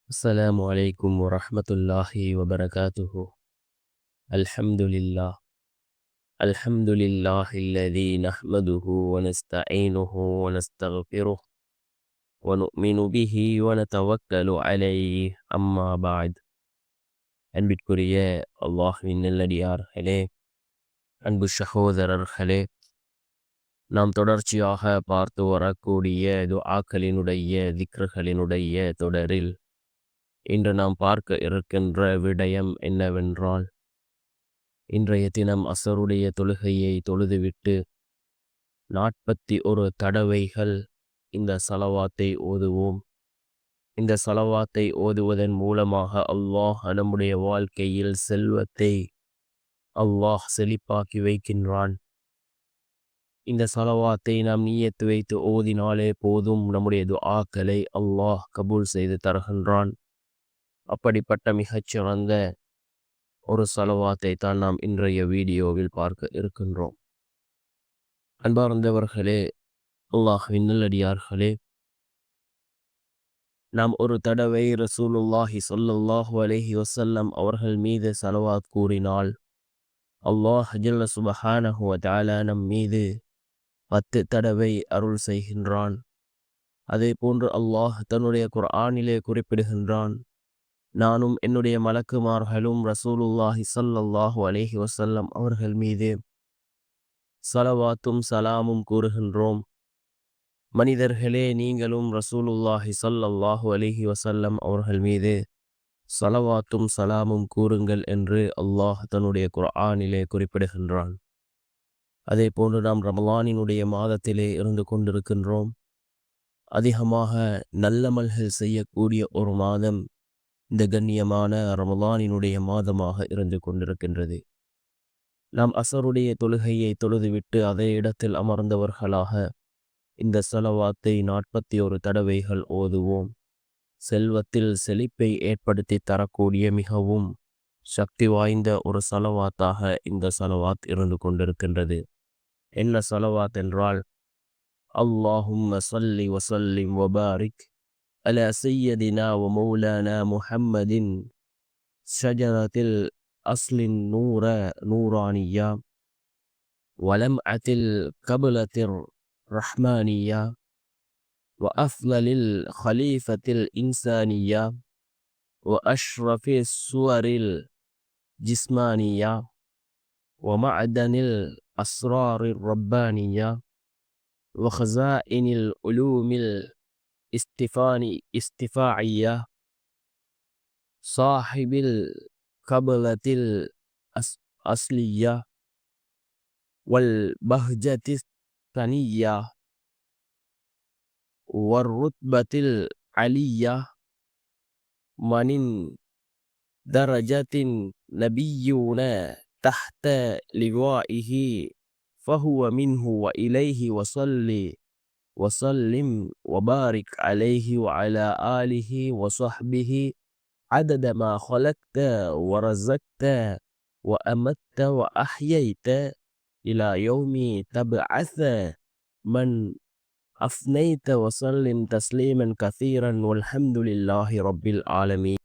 السلام عليكم ورحمة الله وبركاته. الحمد لله. الحمد لله الذي نحمده ونستعينه ونستغفره ونؤمن به ونتوكل عليه. أما بعد. அன்பிற்குரிய அல்லாஹ்வின் நல்லடியார்களே, அன்பு சகோதரர்களே, நாம் தொடர்ச்சியாக பார்த்து வரக்கூடிய துஆக்களினுடைய திக்ருகளினுடைய தொடரில் இன்று நாம் பார்க்க இருக்கின்ற விடயம் என்னவென்றால், இன்றைய தினம் அசருடைய தொழுகையை தொழுதுவிட்டு 41 தடவைகள் இந்த சலவாத்தை ஓதுவோம். இந்த சலவாத்தை ஓதுவதன் மூலமாக அல்லாஹ் நம்முடைய வாழ்க்கையில் செல்வத்தை அல்லாஹ் செழிப்பாக்கி வைக்கின்றான். இந்த சலவாத்தை நாம் நியத்து வைத்து ஓதினாலே போதும், நம்முடைய துஆக்களை அல்லாஹ் கபூல் செய்து தருகின்றான். அப்படிப்பட்ட மிகச்சிறந்த ஒரு சலவாத்தை தான் நாம் இன்றைய வீடியோவில் பார்க்க இருக்கின்றோம். அன்பார்ந்தவர்களே, அல்லாஹ்வின் நல்லடியார்களே, நாம் ஒரு தடவை ரசூலுல்லாஹி ஸல்லல்லாஹு அலைஹி வஸல்லம் அவர்கள் மீது சலவாத் கூறினால் அல்லாஹ் ஜல்ல சுப்ஹானஹு வ தஆலா நம் மீது 10 தடவை அருள் செய்கின்றான். அதே போன்று அல்லாஹ் தன்னுடைய குர்ஆனிலே குறிப்பிடுகின்றான், நானும் என்னுடைய மலக்குமார்களும் ரசூலுல்லாஹி ஸல்லல்லாஹு அலைஹி வஸல்லம் அவர்கள் மீது சலவாத்தும் சலாமும் கூறுகின்றோம். மனிதர்களே, நீங்களும் ரசூலுல்லாஹி ஸல்லல்லாஹு அலைஹி வஸல்லம் அவர்கள் மீது சலவாத்தும் சலாமும் கூறுங்கள் என்று அல்லாஹ் தன்னுடைய குர்ஆனிலே குறிப்பிடுகின்றான். அதே போன்று நாம் ரமலானினுடைய மாதத்திலே இருந்து கொண்டிருக்கின்றோம். அதிகமாக நல்லமல்கள் செய்யக்கூடிய ஒரு மாதம் இந்த கண்ணியமான ரமலானினுடைய மாதமாக இருந்து கொண்டிருக்கின்றது. நாம் அசருடைய தொழுகையை தொழுதுவிட்டு அதே இடத்தில் அமர்ந்தவர்களாக இந்த சலவாத்தை 41 தடவைகள் ஓதுவோம். செல்வத்தில் செழிப்பை ஏற்படுத்தி தரக்கூடிய மிகவும் சக்தி வாய்ந்த ஒரு சலவாத்தாக இந்த சலவாத் இருந்து கொண்டிருக்கின்றது. என்ன சலவாத் என்றால், அல்லாஹும்ம ஸல்லி வஸல்லிம் வபாரிக் அலா சய்யதினா வ மௌலானா முஹம்மதின் ஷஜரத்தில் அஸ்லின் நூரானியா வலம்அத்தில் கபலத்திர் ரஹ்மானியா وأفضل الخليفة الإنسانية وأشرف الصور الجسمانية ومعدن الأسرار الربانية وخزائن العلوم الاستفاعية صاحب القبلة الأصلية والبهجة الثانية والرتبة العلية من درجة نبيون تحت لوائه فهو منه وإليه وصلي وسلم وبارك عليه وعلى آله وصحبه عدد ما خلقت ورزقت وأمت وأحييت إلى يوم تبعث من أفنيت وسلم تسليما كثيرا والحمد لله رب العالمين.